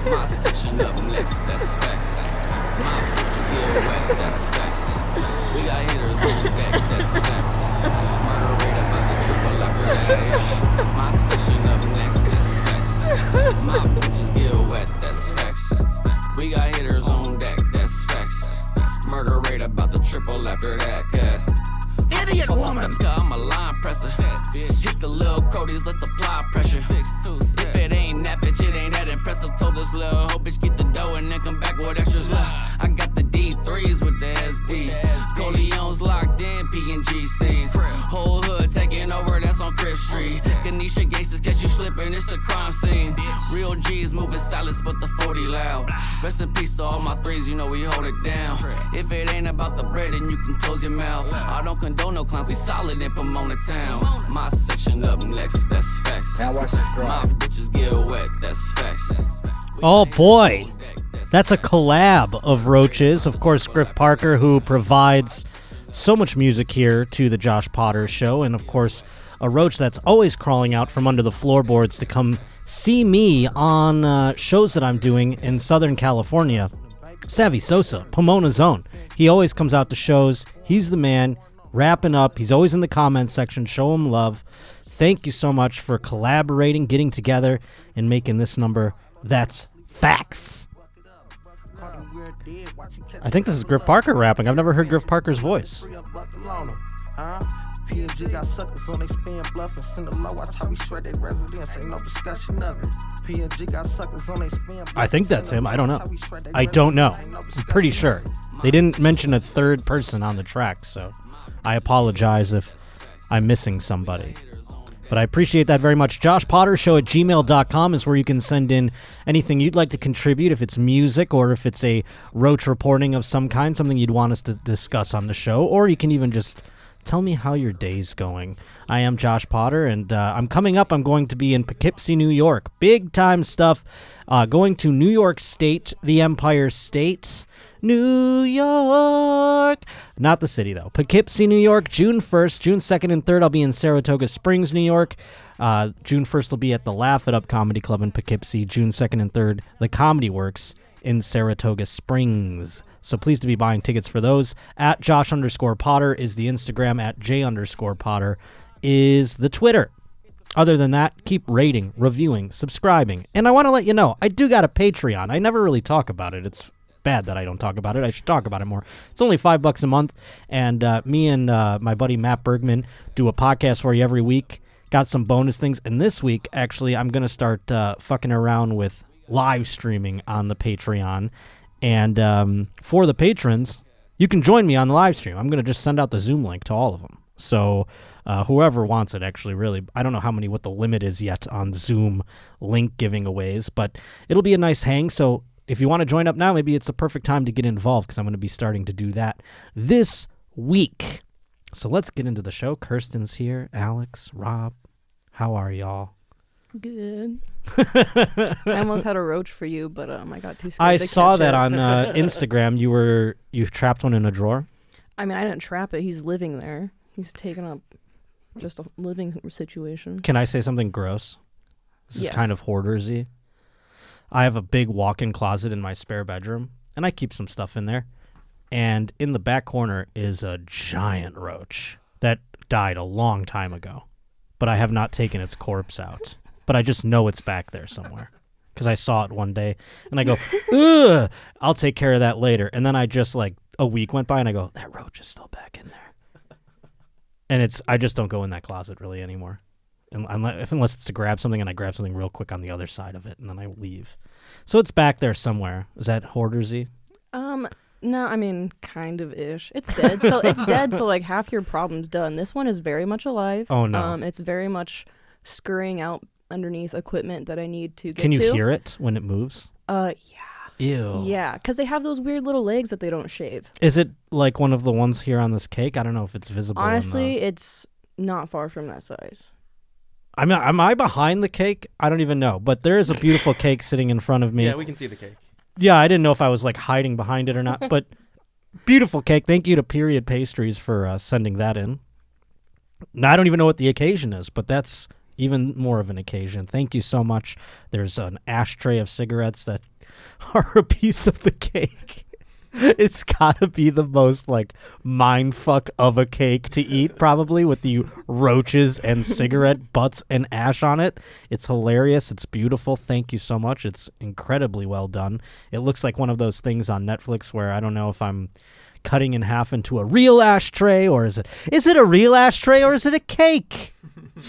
My section up next, that's facts. My bitches get wet, that's facts. We got hitters on deck, that's facts. Murder rate about the triple after that. My section up next, that's facts. My bitches get wet, that's facts. We got hitters on deck, that's facts. Murder rate about the triple after that, yeah. Idiot woman! I'm a line presser. Hit the little cronies, let's apply pressure. If it ain't that bitch, it ain't that impressive. Told this little hoe bitch get the dough and then come back with extras. I got the D3s with the SD. Coleon's locked in, P&GCs. Whole hood taking over, that's on Griff Street. Ganesha gangsters catch you slipping, it's a crime scene. Real G's moving silence, but the 40 loud. Rest in peace to all my threes, you know we hold it down. If it ain't about the bread, then you can close your mouth. I don't condone no clowns, we solid in Pomona town. My section up next, that's facts. My bitches get wet, that's facts. Oh boy, that's a collab of Roaches. Of course, Griff Parker, who provides so much music here to the Josh Potter Show, and of course, a Roach that's always crawling out from under the floorboards to come see me on shows that I'm doing in Southern California. Savvy Sossa, Pomona's own. He always comes out to shows. He's the man, wrapping up. He's always in the comments section. Show him love. Thank you so much for collaborating, getting together, and making this number. That's facts. I think this is Griff Parker rapping. I've never heard Griff Parker's voice. P&G got suckers on they spin bluff and send a low. Watch how we shred their residence. Ain't no discussion of it. P&G got suckers on they spin bluff. I think that's him. I don't know. I don't know. I'm pretty sure. They didn't mention a third person on the track, so I apologize if I'm missing somebody. But I appreciate that very much. joshpottershow at gmail.com is where you can send in anything you'd like to contribute, if it's music or if it's a Roach reporting of some kind, something you'd want us to discuss on the show, or you can even just tell me how your day's going. I am Josh Potter, and I'm coming up. I'm going to be in Poughkeepsie, New York. Big time stuff. Going to New York State, the Empire State. New York. Not the city, though. Poughkeepsie, New York, June 1st. June 2nd and 3rd, I'll be in Saratoga Springs, New York. June 1st, I'll be at the Laugh It Up Comedy Club in Poughkeepsie. June 2nd and 3rd, the Comedy Works in Saratoga Springs. So pleased to be buying tickets for those. At Josh_Potter is the Instagram. At J_Potter is the Twitter. Other than that, keep rating, reviewing, subscribing. And I want to let you know, I do got a Patreon. I never really talk about it. It's bad that I don't talk about it. I should talk about it more. It's only $5 a month. And me and my buddy Matt Bergman do a podcast for you every week. Got some bonus things. And this week, actually, I'm going to start fucking around with live streaming on the Patreon. And for the patrons, you can join me on the live stream. I'm going to just send out the Zoom link to all of them. So whoever wants it, actually, really, I don't know what the limit is yet on Zoom link giving aways, but it'll be a nice hang. So if you want to join up now, maybe it's the perfect time to get involved, because I'm going to be starting to do that this week. So let's get into the show. Kirsten's here. Alex, Rob, how are y'all? Good. I almost had a roach for you, but I got too scared. I saw that on Instagram. You trapped one in a drawer. I mean, I didn't trap it. He's living there. He's taken up just a living situation. Can I say something gross? This Yes. is kind of hoardersy. I have a big walk-in closet in my spare bedroom, and I keep some stuff in there. And in the back corner is a giant roach that died a long time ago, but I have not taken its corpse out. But I just know it's back there somewhere because I saw it one day, and I go, ugh, I'll take care of that later. And then a week went by, and I go, that roach is still back in there. And I just don't go in that closet really anymore. Unless it's to grab something, and I grab something real quick on the other side of it, and then I leave. So it's back there somewhere. Is that hoardersy? No, I mean, kind of ish. It's dead. So it's dead, so like half your problem's done. This one is very much alive. Oh, no. It's very much scurrying out underneath equipment that I need to get to. Can you hear it when it moves? Yeah. Ew. Yeah, because they have those weird little legs that they don't shave. Is it like one of the ones here on this cake? I don't know if it's visible. Honestly, it's not far from that size. Am I behind the cake? I don't even know. But there is a beautiful cake sitting in front of me. Yeah, we can see the cake. Yeah, I didn't know if I was like hiding behind it or not. But beautiful cake. Thank you to Period Pastries for sending that in. Now, I don't even know what the occasion is, but that's even more of an occasion. Thank you so much. There's an ashtray of cigarettes that are a piece of the cake. It's gotta be the most like mind fuck of a cake to eat, probably, with the roaches and cigarette butts and ash on it. It's hilarious. It's beautiful. Thank you so much. It's incredibly well done. It looks like one of those things on Netflix where I don't know if I'm cutting in half into a real ashtray, or is it a real ashtray, or is it a cake?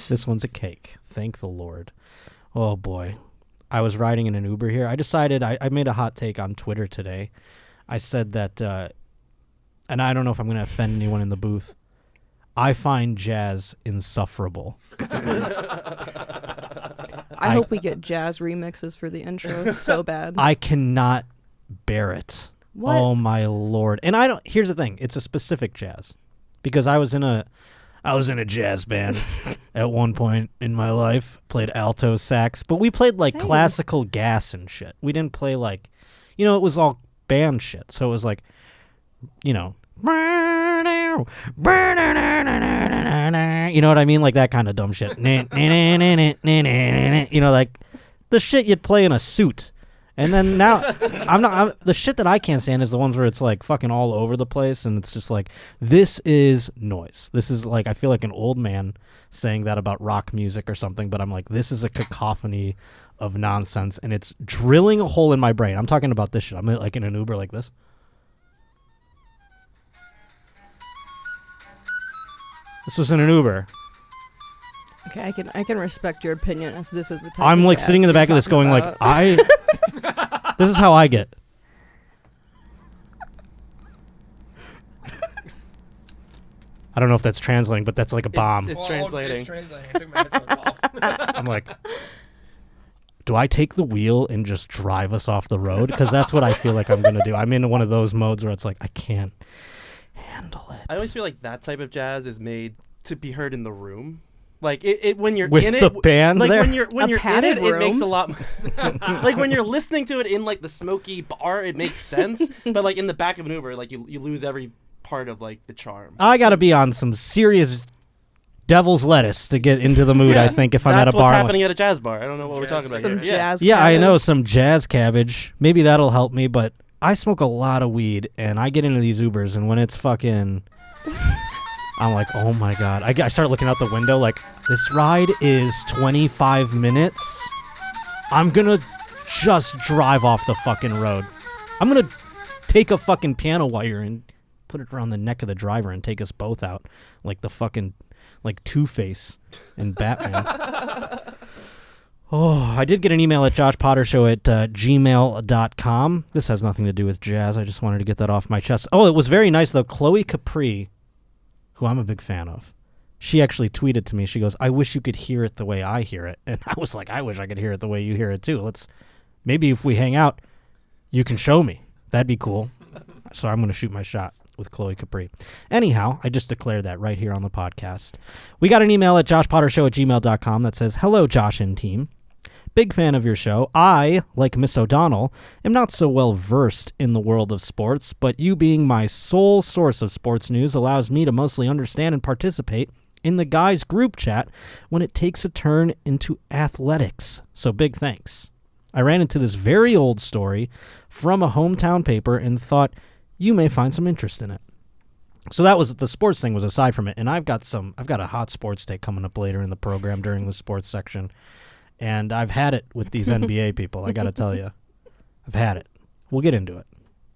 This one's a cake. Thank the Lord. Oh boy. I was riding in an Uber here. I decided I made a hot take on Twitter today. I said that, and I don't know if I'm going to offend anyone in the booth, I find jazz insufferable. I hope we get jazz remixes for the intro so bad. I cannot bear it. What? Oh my Lord. And here's the thing. It's a specific jazz, because I was in a jazz band at one point in my life, played alto sax, but we played like classical gas and shit. We didn't play like, it was all band shit. So it was like, you know what I mean? Like that kind of dumb shit. Like the shit you'd play in a suit. And then now the shit that I can't stand is the ones where it's like fucking all over the place, and it's just like, this is noise. This is like, I feel like an old man saying that about rock music or something, but I'm like, this is a cacophony of nonsense, and it's drilling a hole in my brain. I'm talking about this shit. I'm like in an Uber like this. This was in an Uber. Okay, I can respect your opinion if this is the type I'm like sitting in the back of this going about. like, this is how I get. I don't know if that's translating, but that's like a bomb. It's translating. It's translating. I took my headphones off. I'm like, do I take the wheel and just drive us off the road? Because that's what I feel like I'm going to do. I'm in one of those modes where it's like, I can't handle it. I always feel like that type of jazz is made to be heard in the room. Like it when you're with in the it, band like there? when you're in padded it, it makes a room? lot. Like when you're listening to it in like the smoky bar, it makes sense. But like in the back of an Uber, like you lose every part of like the charm. I got to be on some serious devil's lettuce to get into the mood, Yeah, I think, if I'm at a that's bar. what's happening at a jazz bar. I don't know what we're talking about Some here. jazz. Yeah, I cabbage. know, some jazz cabbage. Maybe that'll help me, but I smoke a lot of weed, and I get into these Ubers, and when it's fucking... I'm like, oh my God. I start looking out the window like, this ride is 25 minutes. I'm going to just drive off the fucking road. I'm going to take a fucking piano wire and put it around the neck of the driver and take us both out. Like the fucking, like Two-Face and Batman. Oh, I did get an email at joshpottershow at gmail.com. This has nothing to do with jazz. I just wanted to get that off my chest. Oh, it was very nice, though. Chloe Capri, who I'm a big fan of, she actually tweeted to me. She goes, I wish you could hear it the way I hear it. And I was like, I wish I could hear it the way you hear it, too. Maybe if we hang out, you can show me. That'd be cool. So I'm going to shoot my shot with Chloe Capri. Anyhow, I just declared that right here on the podcast. We got an email at joshpottershow at gmail.com that says, hello, Josh and team. Big fan of your show. I, like Miss O'Donnell, am not so well versed in the world of sports, but you being my sole source of sports news allows me to mostly understand and participate in the guys' group chat when it takes a turn into athletics. So big thanks. I ran into this very old story from a hometown paper and thought you may find some interest in it. So that was, the sports thing was aside from it, and I've got a hot sports take coming up later in the program during the sports section. And I've had it with these NBA people, I got to tell you. I've had it. We'll get into it.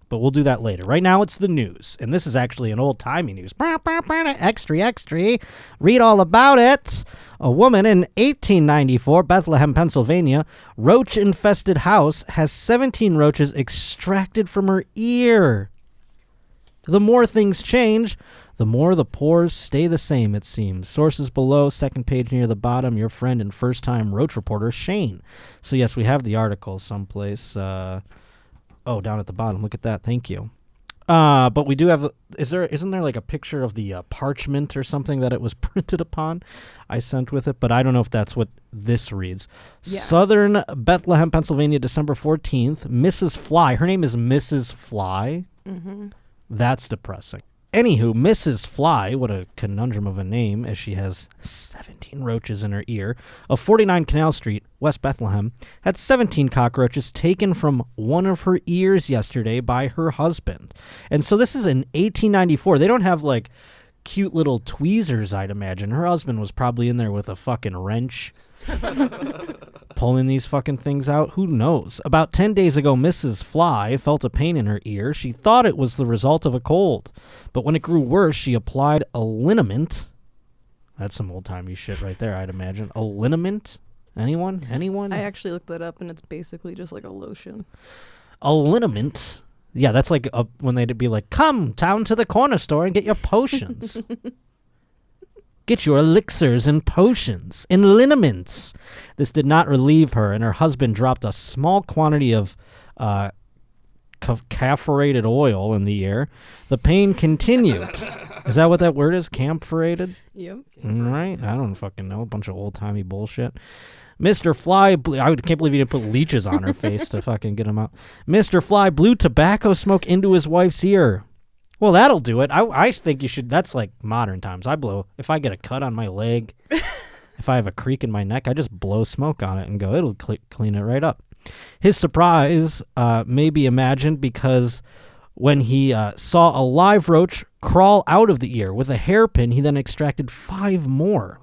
But we'll do that later. Right now, it's the news. And this is actually an old-timey news. Extra. Read all about it. A woman in 1894, Bethlehem, Pennsylvania, roach-infested house has 17 roaches extracted from her ear. The more things change, the more the pores stay the same, it seems. Sources below, second page near the bottom, your friend and first-time Roach reporter, Shane. So, yes, we have the article someplace. Down at the bottom. Look at that. Thank you. But we do have... Isn't there like a picture of the parchment or something that it was printed upon? I sent with it, but I don't know if that's what this reads. Yeah. Southern Bethlehem, Pennsylvania, December 14th. Mrs. Fly. Her name is Mrs. Fly. Mm-hmm. That's depressing. Anywho, Mrs. Fly, what a conundrum of a name, as she has 17 roaches in her ear, of 49 Canal Street, West Bethlehem, had 17 cockroaches taken from one of her ears yesterday by her husband. And so this is in 1894. They don't have, like, cute little tweezers, I'd imagine. Her husband was probably in there with a fucking wrench, pulling these fucking things out. Who knows? About 10 days ago, Mrs. Fly felt a pain in her ear. She thought it was the result of a cold. But when it grew worse, she applied a liniment. That's some old-timey shit right there, I'd imagine. A liniment? Anyone? I actually looked that up, and it's basically just like a lotion. A liniment? Yeah, that's like when they'd be like, come down to the corner store and get your potions. Get your elixirs and potions and liniments. This did not relieve her, and her husband dropped a small quantity of camphorated oil in the air. The pain continued. Is that what that word is? Camphorated? Yep. All right. I don't fucking know. A bunch of old-timey bullshit. Mr. Fly, I can't believe he didn't put leeches on her face to fucking get him out. Mr. Fly blew tobacco smoke into his wife's ear. Well, that'll do it. I think you should. That's like modern times. I blow. If I get a cut on my leg, if I have a creak in my neck, I just blow smoke on it and go, it'll clean it right up. His surprise may be imagined because when he saw a live roach crawl out of the ear with a hairpin, he then extracted 5 more.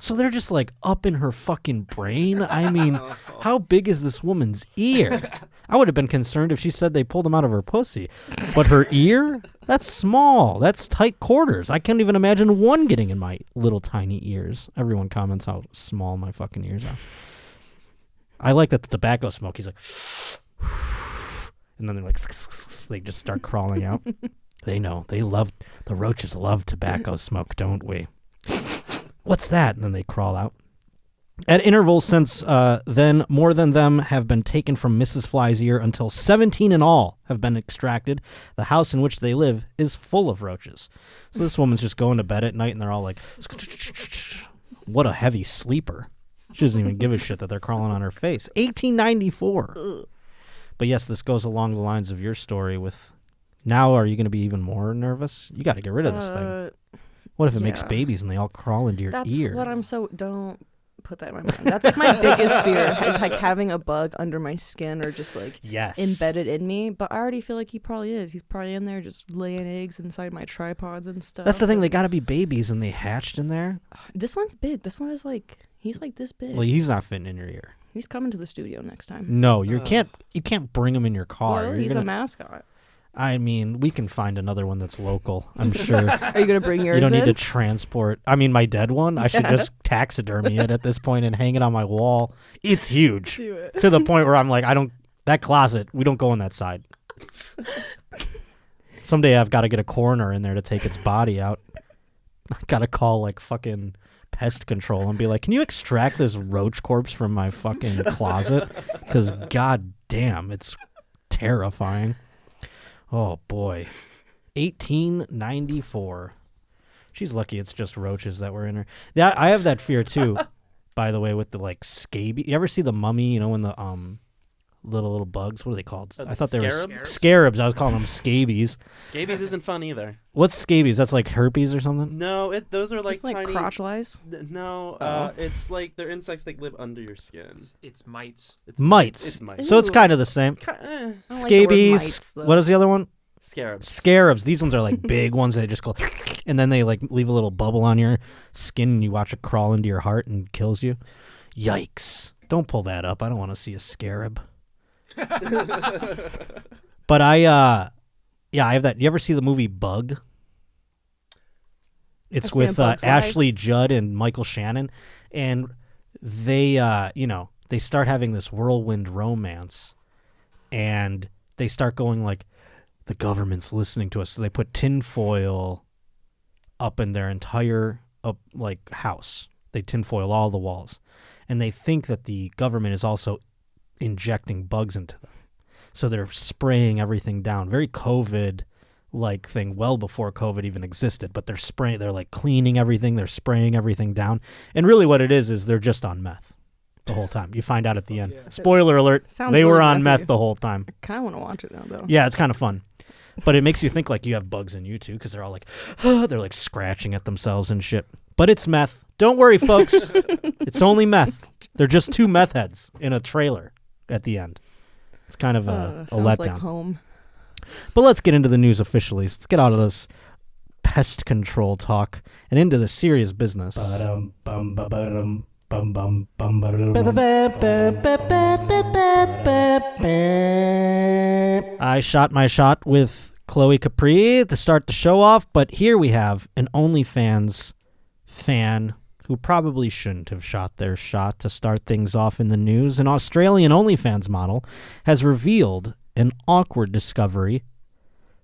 So they're just like up in her fucking brain. I mean, how big is this woman's ear? I would have been concerned if she said they pulled him out of her pussy. But her ear? That's small. That's tight quarters. I can't even imagine one getting in my little tiny ears. Everyone comments how small my fucking ears are. I like that the tobacco smoke, he's like, and then they're like, they just start crawling out. They know. The roaches love tobacco smoke, don't we? What's that? And then they crawl out. At intervals since then, more than them have been taken from Mrs. Fly's ear until 17 in all have been extracted. The house in which they live is full of roaches. So this woman's just going to bed at night and they're all like, what a heavy sleeper. She doesn't even give a shit that they're crawling on her face. 1894. But yes, this goes along the lines of your story with, now are you going to be even more nervous? You got to get rid of this thing. What if it makes babies and they all crawl into your ear? That's what don't put that in my mind. That's like my biggest fear is like having a bug under my skin or just like embedded in me. But I already feel like he probably is. He's probably in there just laying eggs inside my tripods and stuff. That's the thing. They got to be babies and they hatched in there. This one's big. This one is like, he's like this big. Well, he's not fitting in your ear. He's coming to the studio next time. No, you can't bring him in your car. Well, he's a mascot. I mean, we can find another one that's local, I'm sure. Are you going to bring yours You don't in? need to transport. I mean, my dead one, I should just taxidermy it at this point and hang it on my wall. It's huge. Do it. To the point where I'm like, that closet, we don't go on that side. Someday I've got to get a coroner in there to take its body out. I got to call like fucking pest control and be like, can you extract this roach corpse from my fucking closet? Because god damn, it's terrifying. Oh, boy. 1894. She's lucky it's just roaches that were in her. Yeah, I have that fear, too, by the way, with the, like, scabies. You ever see the mummy, you know, when the little bugs, what are they called? I thought they were scarabs. I was calling them scabies. Scabies isn't fun either. What's scabies? That's like herpes or something? No, those are like It's like tiny crotch lice. No, it's like they're insects that live under your skin. It's mites. It's mites. It's mites. So it's kind of the same. I don't like the word Scabies. mites, though. What is the other one? Scarabs. Scarabs. These ones are like big ones that just go, and then they like leave a little bubble on your skin, and you watch it crawl into your heart and kills you. Yikes! Don't pull that up. I don't want to see a scarab. But I have that. You ever see the movie Bug? It's with Ashley Judd and Michael Shannon, and they they start having this whirlwind romance, and they start going like, the government's listening to us, so they put tinfoil up in their entire house. They tinfoil all the walls, and they think that the government is also injecting bugs into them. So they're spraying everything down. Very COVID-like thing, well before COVID even existed, but they're like cleaning everything, they're spraying everything down. And really what it is they're just on meth the whole time. You find out at the end. Yeah. Spoiler alert, they were on meth the whole time. I kind of want to watch it now, though. Yeah, it's kind of fun. But it makes you think like you have bugs in you too, because they're all like, they're like scratching at themselves and shit. But it's meth. Don't worry, folks. It's only meth. They're just 2 meth heads in a trailer at the end. It's kind of a letdown. Like home. But let's get into the news officially. Let's get out of this pest control talk and into the serious business. I shot my shot with Chloe Capri to start the show off, but here we have an OnlyFans fan who probably shouldn't have shot their shot to start things off in the news. An Australian OnlyFans model has revealed an awkward discovery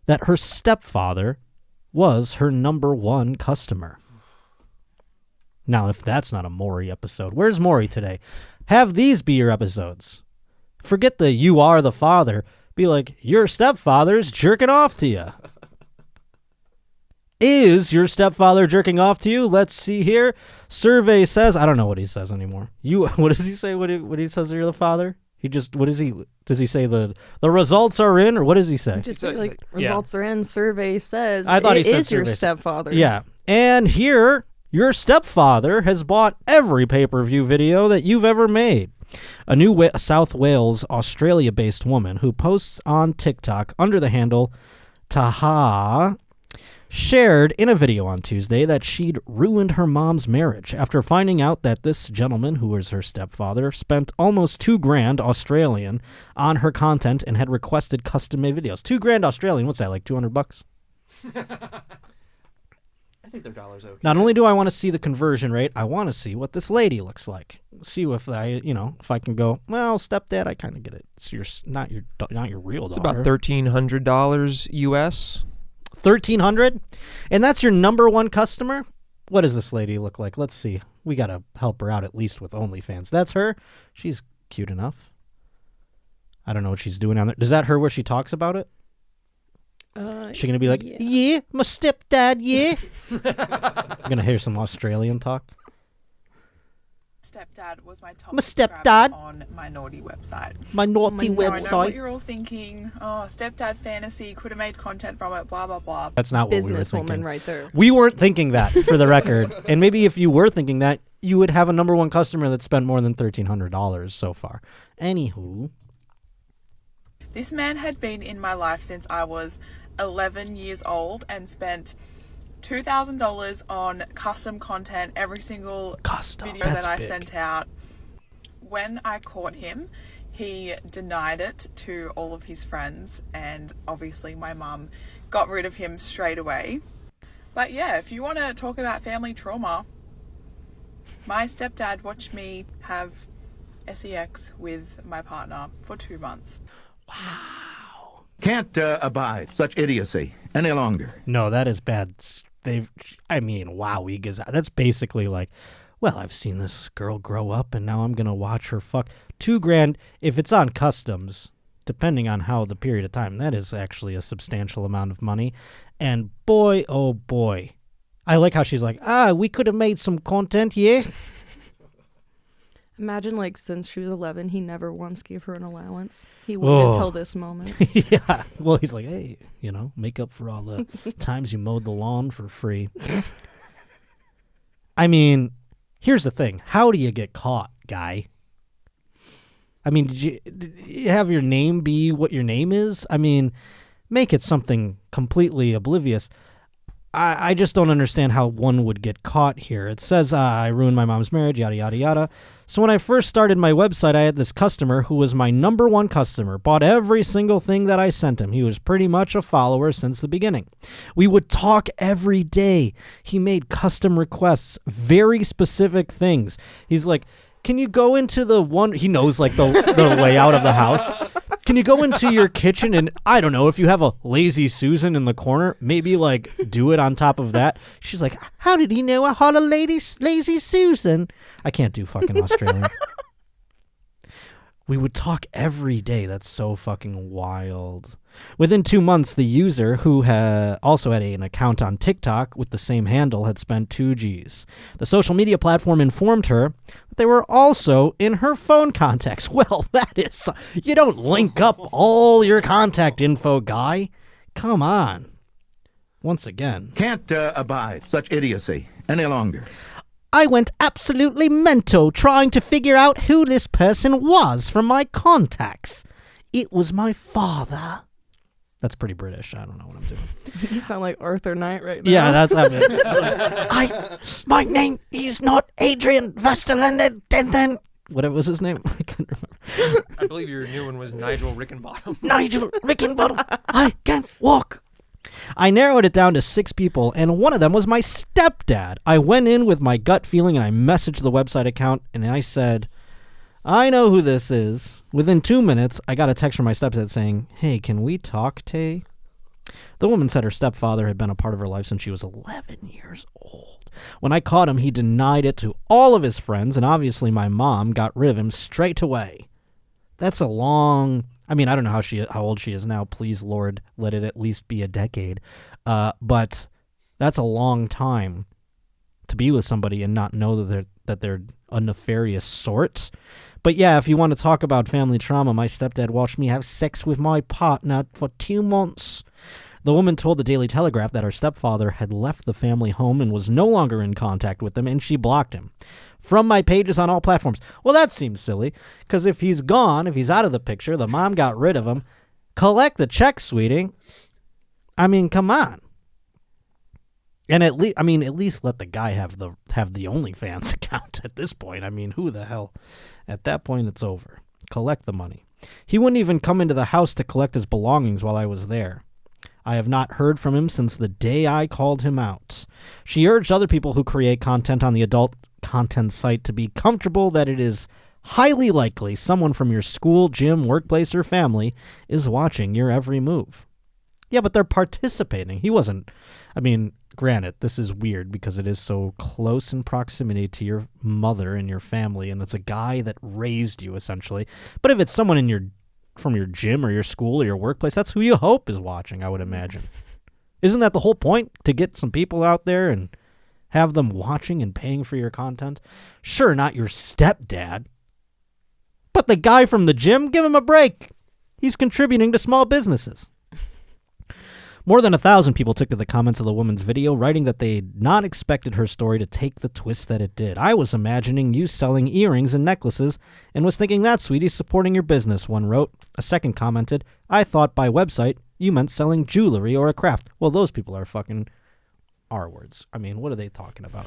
that her stepfather was her #1 customer. Now, if that's not a Maury episode, where's Maury today? Have these be your episodes. Forget the you are the father. Be like, your stepfather's jerking off to you. Is your stepfather jerking off to you? Let's see here. Survey says, I don't know what he says anymore. What does he say when he says you're the father? He just, what does he say the results are in, or what does he say? Just like, results are in, survey says, I thought it he said is your survey. stepfather. Yeah. And here, your stepfather has bought every pay-per-view video that you've ever made. A new South Wales, Australia-based woman who posts on TikTok under the handle Taha shared in a video on Tuesday that she'd ruined her mom's marriage after finding out that this gentleman, who was her stepfather, spent almost $2,000 Australian on her content and had requested custom-made videos. $2,000 Australian, what's that, like $200? I think their dollar's okay. Not only do I want to see the conversion rate, I want to see what this lady looks like. See if if I can go, well, stepdad, I kind of get it. It's not your real It's daughter. about $1,300 US. $1,300, and that's your #1 customer. What does this lady look like? Let's see. We gotta help her out at least with OnlyFans. That's her. She's cute enough. I don't know what she's doing on there. Is that her where she talks about it? Is she gonna be like, yeah my stepdad, yeah? I'm gonna hear some Australian talk. Stepdad was my top My subscriber stepdad. on my naughty website. My naughty Now, I know what website. you're all thinking. Oh, stepdad fantasy, could have made content from it, blah, blah, blah. That's not what we were thinking. Businesswoman right there. We weren't thinking that, for the record. And maybe if you were thinking that, you would have a #1 customer that spent more than $1,300 so far. Anywho. This man had been in my life since I was 11 years old and spent $2,000 on custom content every single video that I sent out. When I caught him, he denied it to all of his friends, and obviously my mum got rid of him straight away. But yeah, if you want to talk about family trauma, my stepdad watched me have sex with my partner for 2 months. Wow. Can't abide such idiocy any longer. No, that is bad. That's basically like, well, I've seen this girl grow up and now I'm going to watch her fuck. $2,000, if it's on customs, depending on how the period of time, that is actually a substantial amount of money. And boy, oh boy, I like how she's like, we could have made some content, yeah? Imagine, like, since she was 11, he never once gave her an allowance. He waited until this moment. Yeah. Well, he's like, hey, make up for all the times you mowed the lawn for free. I mean, here's the thing. How do you get caught, guy? I mean, did you have your name be what your name is? I mean, make it something completely oblivious. I just don't understand how one would get caught here. It says, I ruined my mom's marriage, yada, yada, yada. So when I first started my website, I had this customer who was my #1 customer, bought every single thing that I sent him. He was pretty much a follower since the beginning. We would talk every day. He made custom requests, very specific things. He's like, can you go into the one, he knows like the layout of the house. Can you go into your kitchen and, I don't know, if you have a lazy Susan in the corner, maybe like do it on top of that. She's like, how did he know I had a lazy Susan? I can't do fucking Australian. We would talk every day. That's so fucking wild. Within 2 months, the user, who also had an account on TikTok with the same handle, had spent $2,000. The social media platform informed her that they were also in her phone contacts. Well, that is... You don't link up all your contact info, guy. come on. Once again. Can't abide such idiocy any longer. I went absolutely mental trying to figure out who this person was from my contacts. It was my father. That's pretty British. I don't know what I'm doing. You sound like Arthur Knight right now. Yeah, that's happening. My name is not Adrian Westerlund. What was his name? I can't remember. I believe your new one was Nigel Rickenbottom. Nigel Rickenbottom. I can't walk. I narrowed it down to 6 people, and one of them was my stepdad. I went in with my gut feeling, and I messaged the website account, and I said, I know who this is. Within 2 minutes, I got a text from my stepdad saying, hey, can we talk, Tay? The woman said her stepfather had been a part of her life since she was 11 years old. When I caught him, he denied it to all of his friends, and obviously my mom got rid of him straight away. That's a long... I mean, I don't know how old she is now. Please, Lord, let it at least be a decade. But that's a long time to be with somebody and not know that they're a nefarious sort. But yeah, if you want to talk about family trauma, my stepdad watched me have sex with my partner for 2 months. The woman told the Daily Telegraph that her stepfather had left the family home and was no longer in contact with them, and she blocked him from my pages on all platforms. Well, that seems silly, because if he's gone, if he's out of the picture, the mom got rid of him, collect the check, sweetie. I mean, come on. And at least let the guy have the OnlyFans account at this point. I mean, who the hell? At that point, it's over. Collect the money. He wouldn't even come into the house to collect his belongings while I was there. I have not heard from him since the day I called him out. She urged other people who create content on the adult content site to be comfortable that it is highly likely someone from your school, gym, workplace, or family is watching your every move. Yeah, but they're participating. He wasn't. I mean, granted, this is weird because it is so close in proximity to your mother and your family, and it's a guy that raised you, essentially. But if it's someone from your gym or your school or your workplace, that's who you hope is watching, I would imagine. Isn't that the whole point? To get some people out there and have them watching and paying for your content? Sure, not your stepdad. But the guy from the gym, give him a break. He's contributing to small businesses. More than 1,000 people took to the comments of the woman's video, writing that they'd not expected her story to take the twist that it did. I was imagining you selling earrings and necklaces and was thinking that, sweetie, supporting your business, one wrote. A second commented, I thought by website you meant selling jewelry or a craft. Well, those people are fucking R-words. I mean, what are they talking about?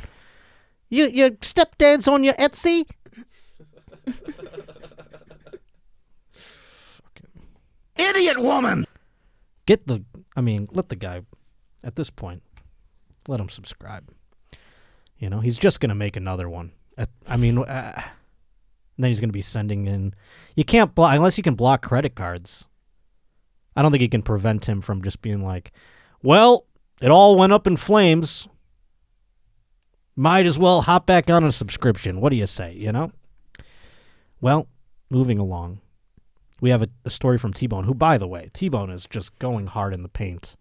Your stepdad's on your Etsy? Idiot woman! Let the guy, at this point, let him subscribe. You know, he's just going to make another one. Then he's going to be sending in. You can't block, unless you can block credit cards. I don't think you can prevent him from just being like, well, it all went up in flames. Might as well hop back on a subscription. What do you say, you know? Well, moving along. We have a story from T-Bone, who, by the way, T-Bone is just going hard in the paint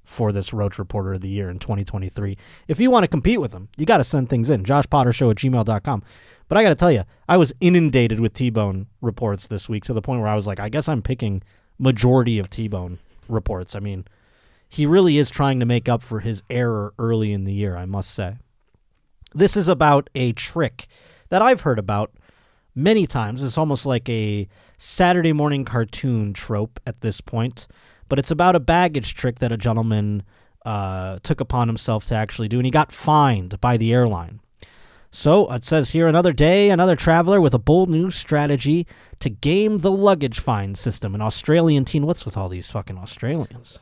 for this Roach Reporter of the Year in 2023. If you want to compete with him, you got to send things in, joshpottershow@gmail.com. But I got to tell you, I was inundated with T-Bone reports this week to the point where I was like, I guess I'm picking majority of T-Bone reports. I mean, he really is trying to make up for his error early in the year, I must say. This is about a trick that I've heard about many times. It's almost like a Saturday morning cartoon trope at this point, but it's about a baggage trick that a gentleman took upon himself to actually do, and he got fined by the airline. So it says here, another day, another traveler with a bold new strategy to game the luggage fine system. An Australian teen, what's with all these fucking Australians?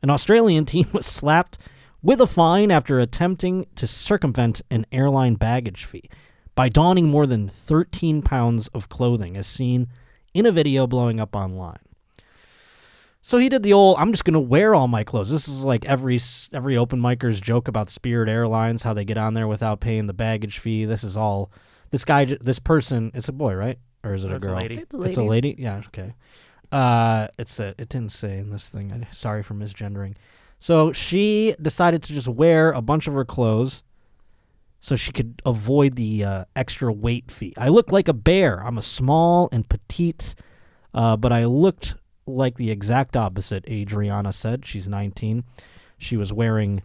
An Australian teen was slapped with a fine after attempting to circumvent an airline baggage fee by donning more than 13 pounds of clothing, as seen in a video blowing up online. So he did the old, I'm just going to wear all my clothes. This is like every open micer's joke about Spirit Airlines, how they get on there without paying the baggage fee. This is all, this person, it's a boy, right? Or is it a girl? It's a lady. It's a lady? Yeah, okay. It didn't say in this thing. Sorry for misgendering. So she decided to just wear a bunch of her clothes so she could avoid the extra weight fee. I look like a bear. I'm a small and petite, but I looked like the exact opposite, Adriana said. She's 19. She was wearing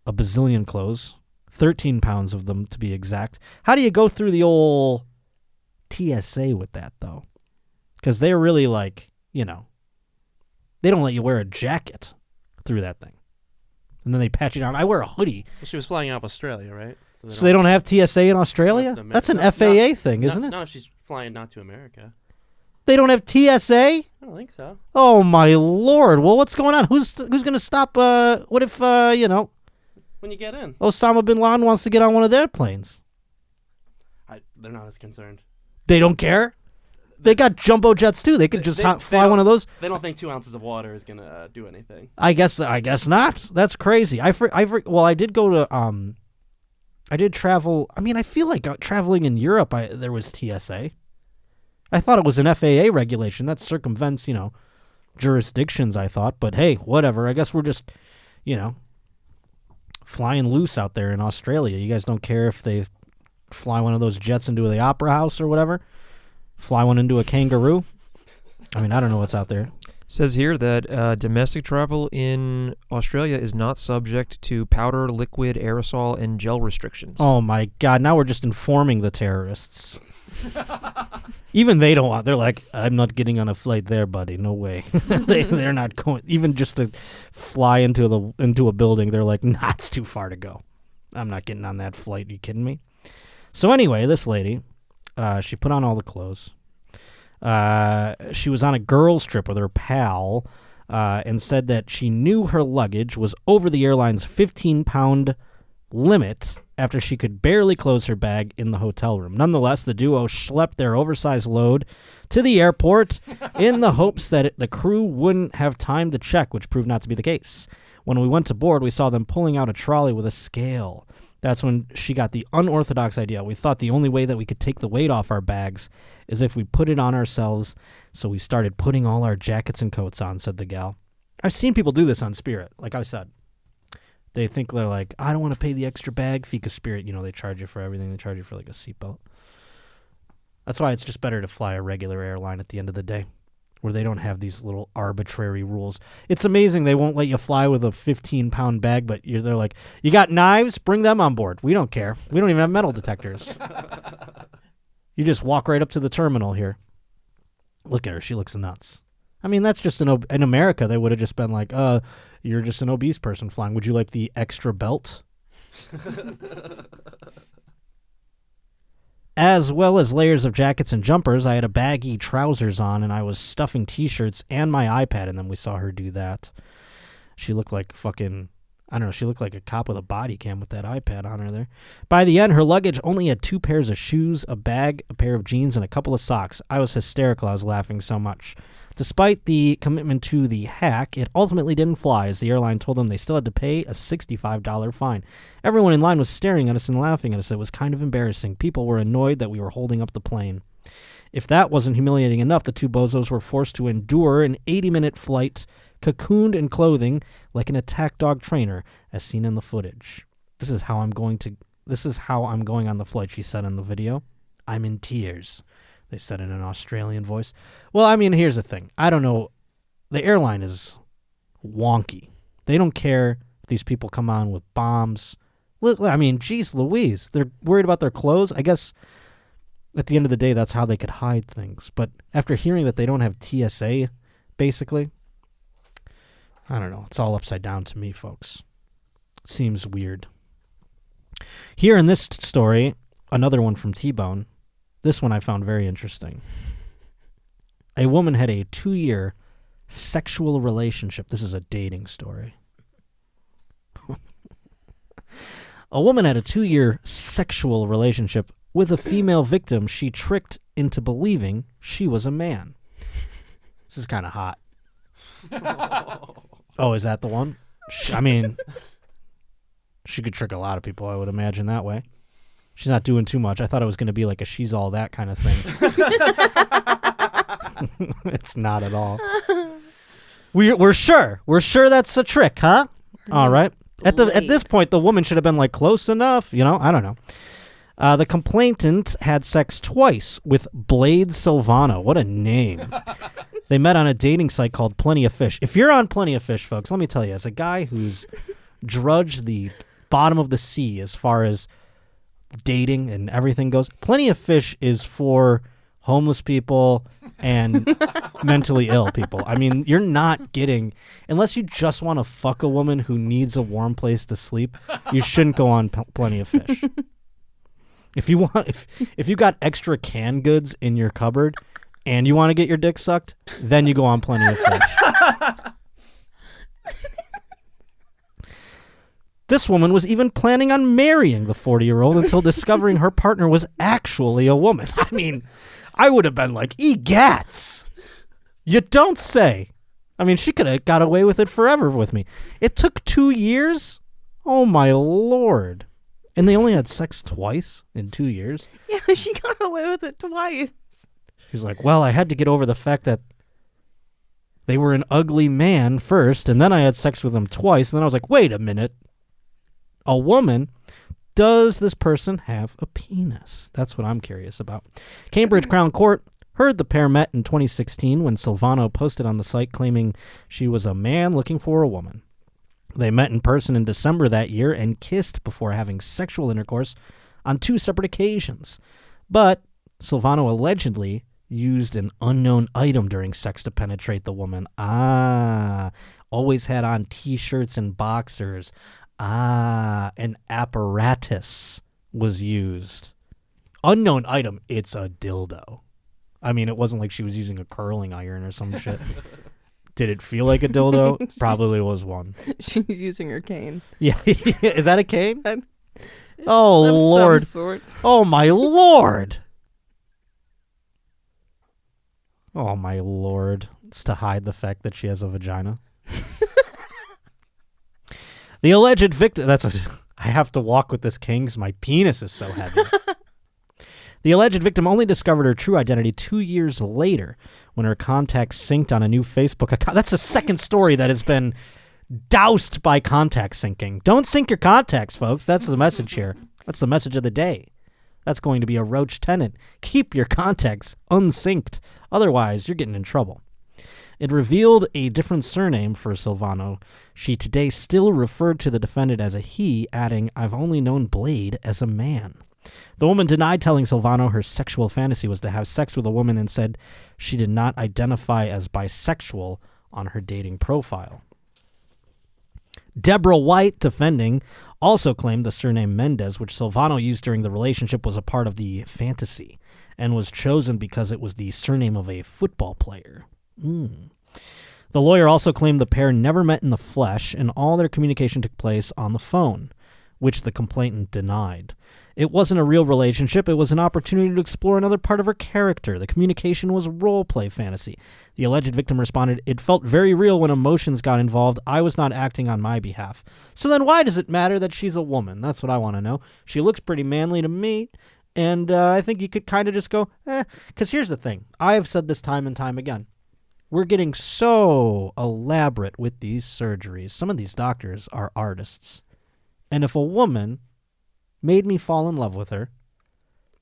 a bazillion clothes, 13 pounds of them to be exact. How do you go through the old TSA with that, though? Because they're really like, they don't let you wear a jacket through that thing. And then they pat you down. I wear a hoodie. Well, she was flying out of Australia, right? So they don't have TSA in Australia? That's an FAA thing, isn't it? Not if she's flying not to America. They don't have TSA? I don't think so. Oh, my Lord. Well, what's going on? Who's going to stop? What if, when you get in, Osama bin Laden wants to get on one of their planes? They're not as concerned. They don't care? They got jumbo jets, too. They could just fly one of those. They don't think 2 ounces of water is going to do anything. I guess not. That's crazy. Well, I did go to, I did travel. I mean, I feel like traveling in Europe, there was TSA. I thought it was an FAA regulation. That circumvents, jurisdictions, I thought. But hey, whatever. I guess we're just, flying loose out there in Australia. You guys don't care if they fly one of those jets into the opera house or whatever? Fly one into a kangaroo? I mean, I don't know what's out there. Says here that domestic travel in Australia is not subject to powder, liquid, aerosol, and gel restrictions. Oh, my God. Now we're just informing the terrorists. Even they don't want. They're like, I'm not getting on a flight there, buddy. No way. They're not going. Even just to fly into a building, they're like, nah, it's too far to go. I'm not getting on that flight. Are you kidding me? So anyway, this lady, she put on all the clothes. She was on a girls' trip with her pal and said that she knew her luggage was over the airline's 15-pound limit after she could barely close her bag in the hotel room. Nonetheless, the duo schlepped their oversized load to the airport in the hopes that the crew wouldn't have time to check, which proved not to be the case. When we went to board, we saw them pulling out a trolley with a scale. That's when she got the unorthodox idea. We thought the only way that we could take the weight off our bags is if we put it on ourselves, so we started putting all our jackets and coats on, said the gal. I've seen people do this on Spirit, like I said. They think they're like, I don't want to pay the extra bag fee because Spirit, they charge you for everything. They charge you for like a seatbelt. That's why it's just better to fly a regular airline at the end of the day, where they don't have these little arbitrary rules. It's amazing they won't let you fly with a 15-pound bag, but they're like, you got knives? Bring them on board. We don't care. We don't even have metal detectors. You just walk right up to the terminal here. Look at her. She looks nuts. I mean, that's just in America, they would have just been like, you're just an obese person flying. Would you like the extra belt? As well as layers of jackets and jumpers, I had a baggy trousers on, and I was stuffing T-shirts and my iPad in them. We saw her do that. She looked like she looked like a cop with a body cam with that iPad on her there. By the end, her luggage only had 2 pairs of shoes, a bag, a pair of jeans, and a couple of socks. I was hysterical. I was laughing so much. Despite the commitment to the hack, it ultimately didn't fly, as the airline told them they still had to pay a $65 fine. Everyone in line was staring at us and laughing at us. It was kind of embarrassing. People were annoyed that we were holding up the plane. If that wasn't humiliating enough, the 2 bozos were forced to endure an 80-minute flight, cocooned in clothing like an attack dog trainer, as seen in the footage. This is how I'm going on the flight, she said in the video. I'm in tears, they said in an Australian voice. Well, I mean, here's the thing. I don't know. The airline is wonky. They don't care if these people come on with bombs. Look, I mean, geez Louise. They're worried about their clothes. I guess at the end of the day, that's how they could hide things. But after hearing that they don't have TSA, basically, I don't know. It's all upside down to me, folks. Seems weird. Here in this story, another one from T-Bone. This one I found very interesting. A woman had a 2-year sexual relationship. This is a dating story. A woman had a 2-year sexual relationship with a female victim she tricked into believing she was a man. This is kind of hot. Oh, is that the one? I mean, she could trick a lot of people, I would imagine, that way. She's not doing too much. I thought it was going to be like a she's all that kind of thing. It's not at all. We're sure. We're sure that's a trick, huh? All right. At this point, the woman should have been like, close enough. I don't know. The complainant had sex twice with Blade Silvano. What a name. They met on a dating site called Plenty of Fish. If you're on Plenty of Fish, folks, let me tell you, as a guy who's drudged the bottom of the sea as far as dating and everything goes, Plenty of Fish is for homeless people and mentally ill people. I mean, you're not getting, unless you just want to fuck a woman who needs a warm place to sleep, you shouldn't go on Plenty of Fish. If you want, if you got extra canned goods in your cupboard and you want to get your dick sucked, then you go on Plenty of Fish. This woman was even planning on marrying the 40-year-old until discovering her partner was actually a woman. I mean, I would have been like, egats. You don't say. I mean, she could have got away with it forever with me. It took 2 years? Oh, my Lord. And they only had sex twice in 2 years? Yeah, she got away with it twice. She's like, well, I had to get over the fact that they were an ugly man first, and then I had sex with them twice, and then I was like, wait a minute. A woman? Does this person have a penis? That's what I'm curious about. Cambridge Crown Court heard the pair met in 2016 when Silvano posted on the site claiming she was a man looking for a woman. They met in person in December that year and kissed before having sexual intercourse on 2 separate occasions. But Silvano allegedly used an unknown item during sex to penetrate the woman. Always had on T-shirts and boxers. An apparatus was used. Unknown item, it's a dildo. I mean, it wasn't like she was using a curling iron or some shit. Did it feel like a dildo? Probably was one. She's using her cane. Yeah. Is that a cane? Oh, Lord. Oh, my Lord. Oh, my Lord. It's to hide the fact that she has a vagina. The alleged victim... I have to walk with this cane because my penis is so heavy. The alleged victim only discovered her true identity 2 years later when her contacts synced on a new Facebook account. That's a second story that has been doused by contact syncing. Don't sync your contacts, folks. That's the message here. That's the message of the day. That's going to be a Roach tenet. Keep your contacts unsynced. Otherwise, you're getting in trouble. It revealed a different surname for Silvano. She today still referred to the defendant as a he, adding, I've only known Blade as a man. The woman denied telling Silvano her sexual fantasy was to have sex with a woman and said she did not identify as bisexual on her dating profile. Deborah White, defending, also claimed the surname Mendez, which Silvano used during the relationship, was a part of the fantasy and was chosen because it was the surname of a football player. The lawyer also claimed the pair never met in the flesh and all their communication took place on the phone, which the complainant denied. It wasn't a real relationship. It was an opportunity to explore another part of her character. The communication was role-play fantasy. The alleged victim responded, it felt very real when emotions got involved. I was not acting on my behalf. So then why does it matter that she's a woman? That's what I want to know. She looks pretty manly to me, and I think you could kind of just go, because here's the thing. I have said this time and time again. We're getting so elaborate with these surgeries. Some of these doctors are artists. And if a woman made me fall in love with her,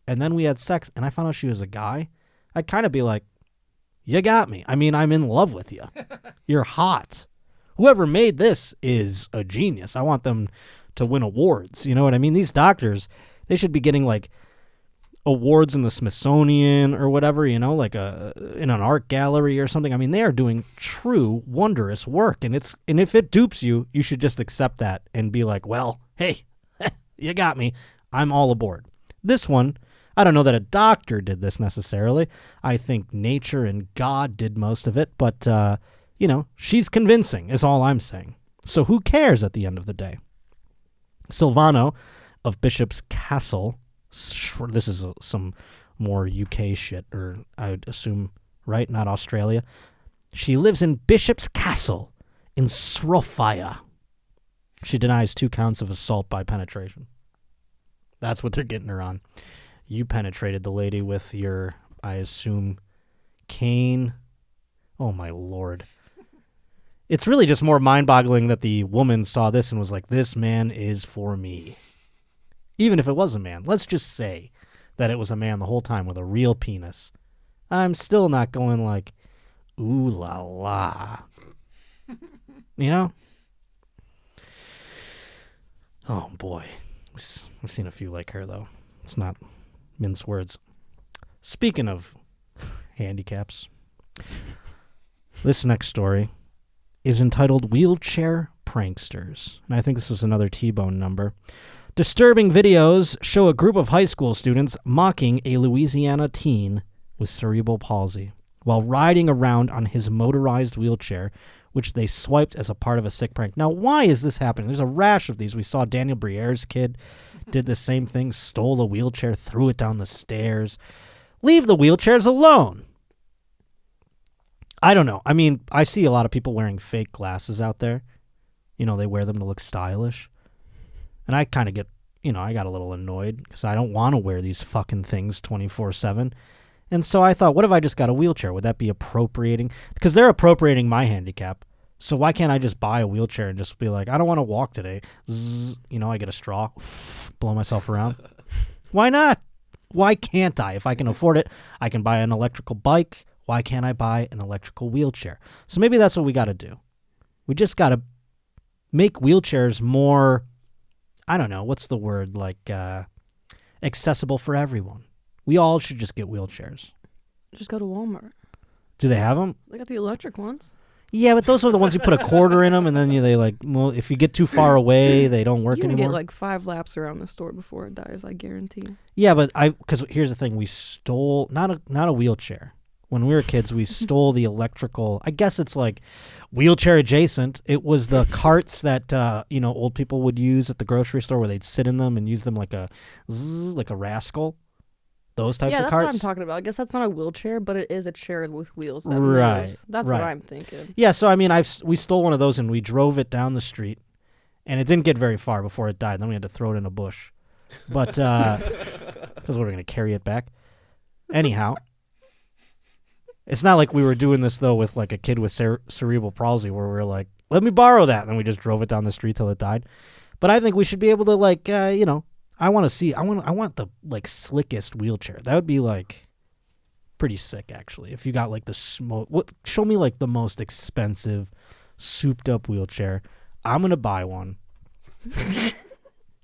and then we had sex, and I found out she was a guy, I'd kind of be like, you got me. I mean, I'm in love with you. You're hot. Whoever made this is a genius. I want them to win awards. You know what I mean? These doctors, they should be getting, like, awards in the Smithsonian or whatever, you know, like in an art gallery or something. I mean, they are doing true wondrous work, and if it dupes you, you should just accept that and be like, well, hey, you got me. I'm all aboard. This one, I don't know that a doctor did this necessarily. I think nature and God did most of it, but you know, she's convincing is all I'm saying. So who cares at the end of the day? Silvano of Bishop's Castle. This is some more UK shit, or I would assume, right? Not Australia. She lives in Bishop's Castle in Shropshire. She denies 2 counts of assault by penetration. That's what they're getting her on. You penetrated the lady with your, I assume, cane. Oh, my Lord. It's really just more mind-boggling that the woman saw this and was like, this man is for me. Even if it was a man, let's just say that it was a man the whole time with a real penis. I'm still not going like, ooh la la. You know? Oh boy. We've seen a few like her though. It's not mince words. Speaking of handicaps, this next story is entitled Wheelchair Pranksters. And I think this is another T-Bone number. Disturbing videos show a group of high school students mocking a Louisiana teen with cerebral palsy while riding around on his motorized wheelchair, which they swiped as a part of a sick prank. Now, why is this happening? There's a rash of these. We saw Daniel Briere's kid did the same thing, stole a wheelchair, threw it down the stairs. Leave the wheelchairs alone. I don't know. I mean, I see a lot of people wearing fake glasses out there. You know, they wear them to look stylish. And I kind of get, I got a little annoyed because I don't want to wear these fucking things 24/7. And so I thought, what if I just got a wheelchair? Would that be appropriating? Because they're appropriating my handicap. So why can't I just buy a wheelchair and just be like, I don't want to walk today. Zzz, I get a straw, blow myself around. Why not? Why can't I? If I can afford it, I can buy an electrical bike. Why can't I buy an electrical wheelchair? So maybe that's what we got to do. We just got to make wheelchairs more, I don't know, what's the word, like accessible for everyone. We all should just get wheelchairs. Just go to Walmart. Do they have them? They got the electric ones. Yeah, but those are the ones you put a quarter in them, and then if you get too far away, they don't work anymore. You anymore. can get like 5 laps around the store before it dies, I guarantee. Yeah, but because here's the thing, we stole not a wheelchair. When we were kids, we stole the electrical. I guess it's like wheelchair adjacent. It was the carts that old people would use at the grocery store, where they'd sit in them and use them like a rascal. Those types of carts. Yeah, that's what I'm talking about. I guess that's not a wheelchair, but it is a chair with wheels that right, moves. That's right. what I'm thinking. Yeah, so I mean, we stole one of those and we drove it down the street, and it didn't get very far before it died. Then we had to throw it in a bush, but because we were going to carry it back. Anyhow, it's not like we were doing this though with like a kid with cerebral palsy, where we were like, "Let me borrow that," and then we just drove it down the street till it died. But I think we should be able to I want the like slickest wheelchair. That would be like pretty sick actually. If you got like show me like the most expensive souped up wheelchair. I'm going to buy one.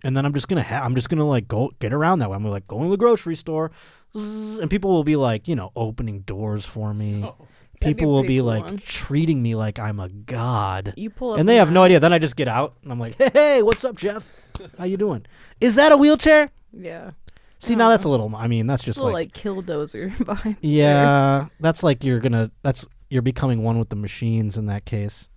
And then I'm just going to like go get around that way. I'm like going to the grocery store and people will be like, opening doors for me. Oh. People will be cool like treating me like I'm a god. You pull up and they have no idea. Then I just get out and I'm like, hey, what's up, Jeff? How you doing? Is that a wheelchair? Yeah. See, now that's a little, that's just like Killdozer vibes. Yeah, there. That's like you're becoming one with the machines in that case.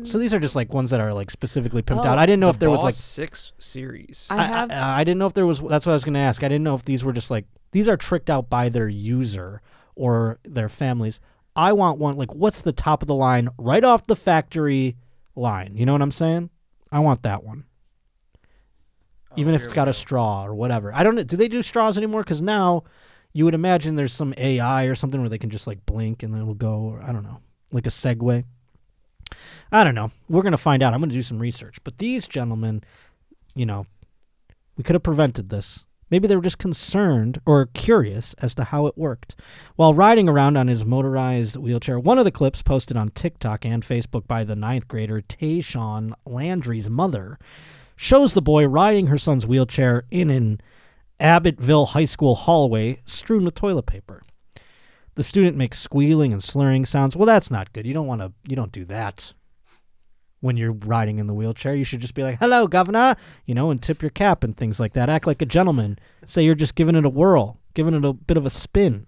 So these are just like ones that are like specifically pimped out. I didn't know if there was like 6 series. I didn't know if there was. That's what I was going to ask. I didn't know if these were just like these are tricked out by their user or their families. I want one like what's the top of the line right off the factory line. You know what I'm saying? I want that one. Even if it's got a straw or whatever. I don't know. Do they do straws anymore? Because now you would imagine there's some AI or something where they can just like blink and then it'll go. Or, I don't know. Like a Segway. I don't know. We're going to find out. I'm going to do some research. But these gentlemen, we could have prevented this. Maybe they were just concerned or curious as to how it worked. While riding around on his motorized wheelchair, one of the clips posted on TikTok and Facebook by the 9th grader Tayshawn Landry's mother shows the boy riding her son's wheelchair in an Abbottville High School hallway strewn with toilet paper. The student makes squealing and slurring sounds. Well, that's not good. You don't do that when you're riding in the wheelchair. You should just be like, hello, governor, and tip your cap and things like that. Act like a gentleman. Say you're just giving it a whirl, giving it a bit of a spin.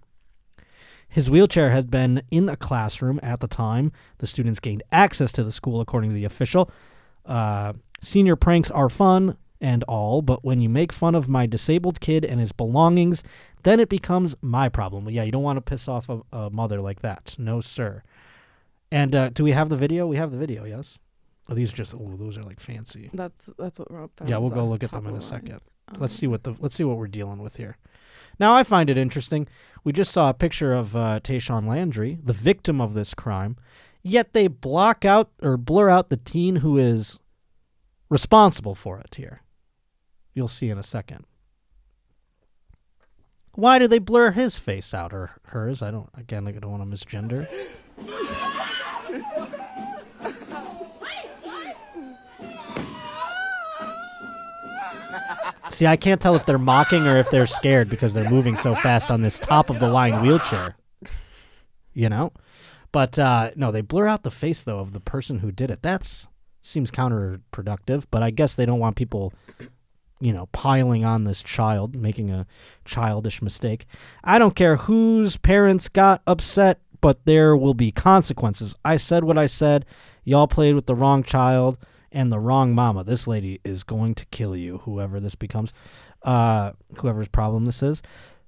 His wheelchair had been in a classroom at the time the students gained access to the school, according to the official. Senior pranks are fun and all, but when you make fun of my disabled kid and his belongings, then it becomes my problem. Yeah, you don't want to piss off a mother like that. No, sir. And do we have the video? We have the video, yes? Oh, these are just those are like fancy. That's what Rob found. Yeah, we'll go look at them in a second. Let's see what we're dealing with here. Now, I find it interesting. We just saw a picture of Tayshawn Landry, the victim of this crime, yet they block out or blur out the teen who is responsible for it here. You'll see in a second. Why do they blur his face out or hers? I don't want to misgender. See, I can't tell if they're mocking or if they're scared because they're moving so fast on this top-of-the-line wheelchair. You know? But, no, they blur out the face, though, of the person who did it. That seems counterproductive, but I guess they don't want people, piling on this child, making a childish mistake. I don't care whose parents got upset, but there will be consequences. I said what I said. Y'all played with the wrong child and the wrong mama. This lady is going to kill you, whoever this becomes, whoever's problem this is.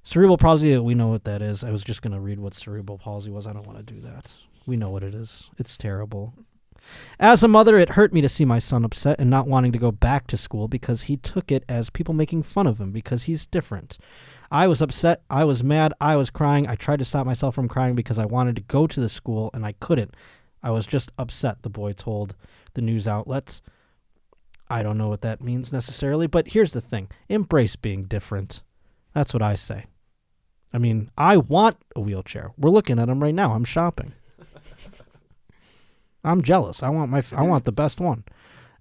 Cerebral palsy, we know what that is. I was just going to read what cerebral palsy was. I don't want to do that. We know what it is. It's terrible. As a mother, it hurt me to see my son upset and not wanting to go back to school because he took it as people making fun of him because he's different. I was upset. I was mad. I was crying. I tried to stop myself from crying because I wanted to go to the school and I couldn't. I was just upset, the boy told the news outlets. I don't know what that means necessarily, but here's the thing. Embrace being different. That's what I say. I mean, I want a wheelchair. We're looking at them right now. I'm shopping. I'm jealous. I want the best one.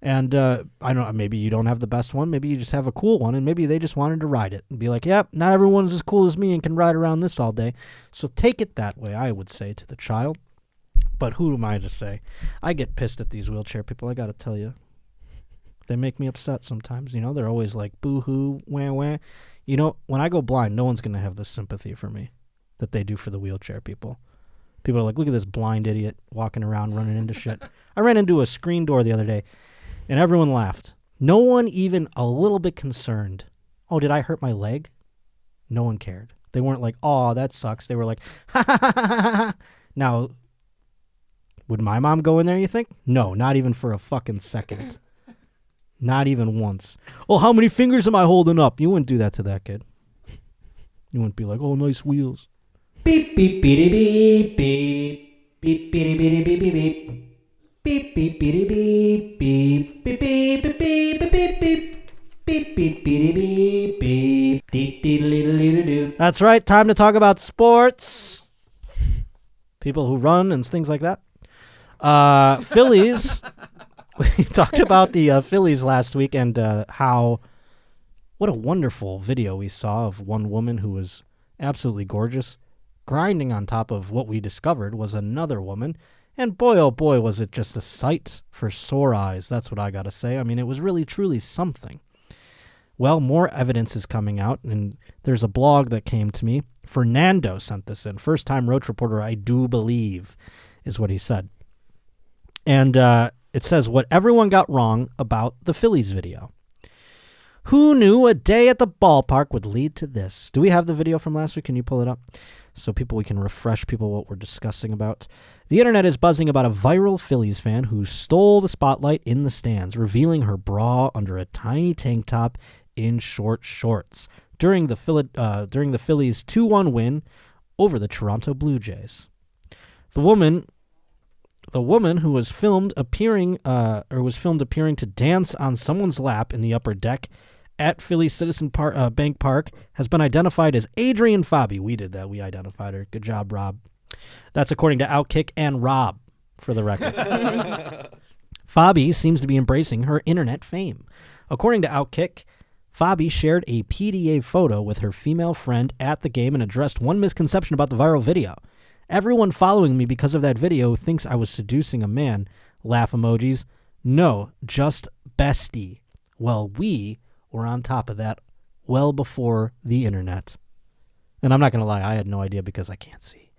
And I don't know, maybe you don't have the best one. Maybe you just have a cool one, and maybe they just wanted to ride it and be like, yep, not everyone's as cool as me and can ride around this all day. So take it that way, I would say to the child. But who am I to say? I get pissed at these wheelchair people, I got to tell you. They make me upset sometimes. They're always like, boo-hoo, wah-wah. When I go blind, no one's going to have the sympathy for me that they do for the wheelchair people. People are like, look at this blind idiot walking around running into shit. I ran into a screen door the other day, and everyone laughed. No one even a little bit concerned. Oh, did I hurt my leg? No one cared. They weren't like, oh, that sucks. They were like, ha ha ha ha ha. Now, would my mom go in there, you think? No, not even for a fucking second. Not even once. Oh, how many fingers am I holding up? You wouldn't do that to that kid. You wouldn't be like, oh, nice wheels. Beep, beep, beep, beep, beep. Beep, beep, beep, beep, beep, beep. Beep, beep, beep, beep, beep. Beep, beep, beep, beep, beep, beep, beep. Beep, beep, beep, beep, beep. That's right. Time to talk about sports. People who run and things like that. Phillies. We talked about the Phillies last week and what a wonderful video we saw of one woman who was absolutely gorgeous. Grinding on top of what we discovered was another woman. And boy, oh boy, was it just a sight for sore eyes. That's what I got to say. I mean, it was really, truly something. Well, more evidence is coming out, and there's a blog that came to me. Fernando sent this in. First-time Roach reporter, I do believe, is what he said. And it says what everyone got wrong about the Phillies video. Who knew a day at the ballpark would lead to this? Do we have the video from last week? Can you pull it up? So we can refresh people what we're discussing about. The internet is buzzing about a viral Phillies fan who stole the spotlight in the stands, revealing her bra under a tiny tank top in short shorts during the Phillies' 2-1 win over the Toronto Blue Jays. The woman who was filmed appearing to dance on someone's lap in the upper deck at Philly Citizen Bank Park has been identified as Adrian Fabi. We did that. We identified her. Good job, Rob. That's according to Outkick and Rob, for the record. Fabi seems to be embracing her internet fame. According to Outkick, Fabi shared a PDA photo with her female friend at the game and addressed one misconception about the viral video. Everyone following me because of that video thinks I was seducing a man. Laugh emojis. No, just bestie. Well, we were on top of that well before the internet. And I'm not going to lie, I had no idea because I can't see.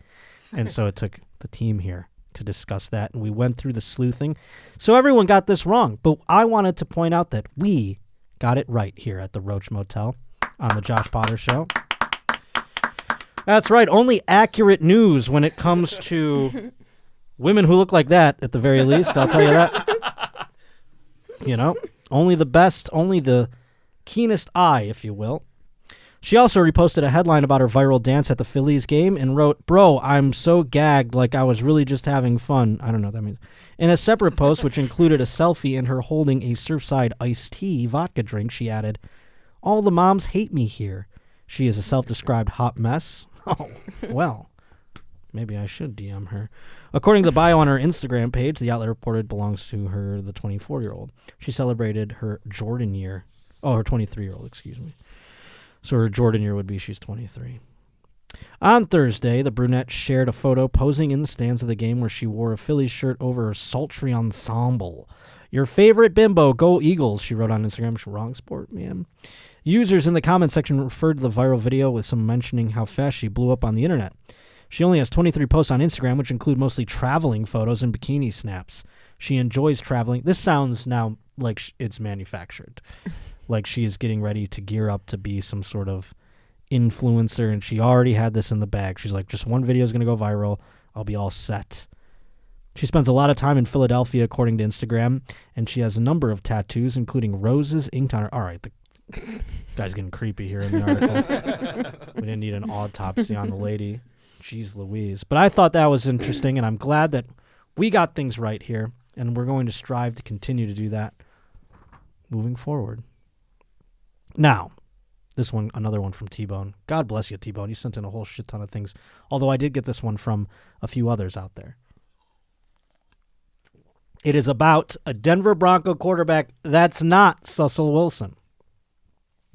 And so it took the team here to discuss that, and we went through the sleuthing. So everyone got this wrong, but I wanted to point out that we got it right here at the Roach Motel on the Josh Potter Show. That's right, only accurate news when it comes to women who look like that, at the very least, I'll tell you that. Only the best, only the keenest eye, if you will. She also reposted a headline about her viral dance at the Phillies game and wrote, "Bro, I'm so gagged like I was really just having fun." I don't know what that means. In a separate post, which included a selfie and her holding a Surfside iced tea vodka drink, she added, All the moms hate me here. She is a self-described hot mess. Oh, well, maybe I should DM her. According to the bio on her Instagram page, the outlet reported belongs to her, the 24-year-old. She celebrated her Jordan year. Oh, her 23-year-old, excuse me. So her Jordan year would be she's 23. On Thursday, the brunette shared a photo posing in the stands of the game where she wore a Phillies shirt over her sultry ensemble. Your favorite bimbo, go Eagles, she wrote on Instagram. Wrong sport, man. Users in the comment section referred to the viral video with some mentioning how fast she blew up on the internet. She only has 23 posts on Instagram, which include mostly traveling photos and bikini snaps. She enjoys traveling. This sounds now like it's manufactured. Like she is getting ready to gear up to be some sort of influencer, and she already had this in the bag. She's like, just one video is going to go viral. I'll be all set. She spends a lot of time in Philadelphia, according to Instagram, and she has a number of tattoos, including roses inked on her. All right, the guy's getting creepy here in the article. We didn't need an autopsy on the lady. Jeez Louise. But I thought that was interesting, and I'm glad that we got things right here, and we're going to strive to continue to do that moving forward. Now, this one, another one from T-Bone. God bless you, T-Bone. You sent in a whole shit ton of things, although I did get this one from a few others out there. It is about a Denver Bronco quarterback that's not Russell Wilson.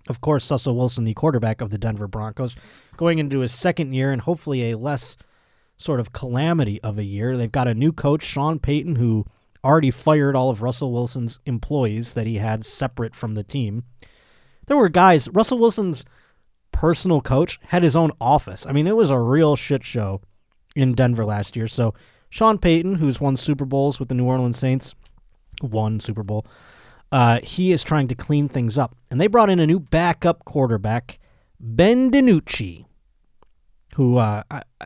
Of course, Russell Wilson, the quarterback of the Denver Broncos, going into his second year and hopefully a less sort of calamity of a year. They've got a new coach, Sean Payton, who already fired all of Russell Wilson's employees that he had separate from the team. There were guys, Russell Wilson's personal coach had his own office. I mean, it was a real shit show in Denver last year. So Sean Payton, who's won Super Bowls with the New Orleans Saints, won Super Bowl, he is trying to clean things up. And they brought in a new backup quarterback, Ben DiNucci, who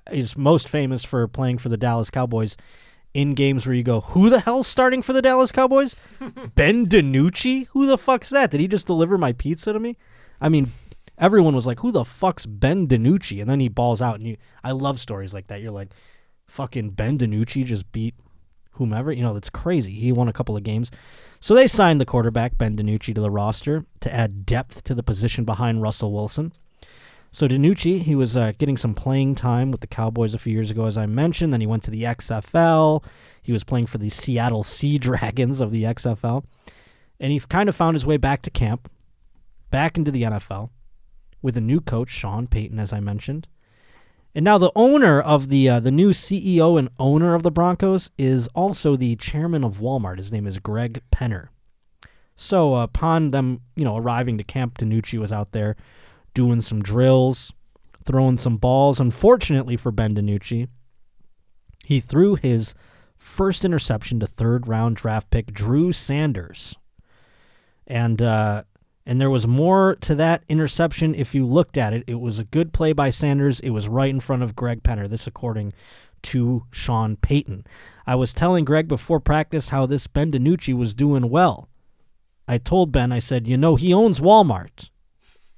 is most famous for playing for the Dallas Cowboys in games where you go, who the hell's starting for the Dallas Cowboys? Ben DiNucci? Who the fuck's that? Did he just deliver my pizza to me? I mean, everyone was like, who the fuck's Ben DiNucci? And then he balls out. And I love stories like that. You're like, fucking Ben DiNucci just beat whomever. You know, that's crazy. He won a couple of games. So they signed the quarterback, Ben DiNucci, to the roster to add depth to the position behind Russell Wilson. So DiNucci, he was getting some playing time with the Cowboys a few years ago, as I mentioned. Then he went to the XFL. He was playing for the Seattle Sea Dragons of the XFL. And he kind of found his way back to camp, back into the NFL, with a new coach, Sean Payton, as I mentioned. And now the owner of the new CEO and owner of the Broncos is also the chairman of Walmart. His name is Greg Penner. So upon them, arriving to camp, DiNucci was out there doing some drills, throwing some balls. Unfortunately for Ben DiNucci, he threw his first interception to third-round draft pick Drew Sanders. And there was more to that interception if you looked at it. It was a good play by Sanders. It was right in front of Greg Penner, this according to Sean Payton. I was telling Greg before practice how this Ben DiNucci was doing well. I told Ben, I said, he owns Walmart.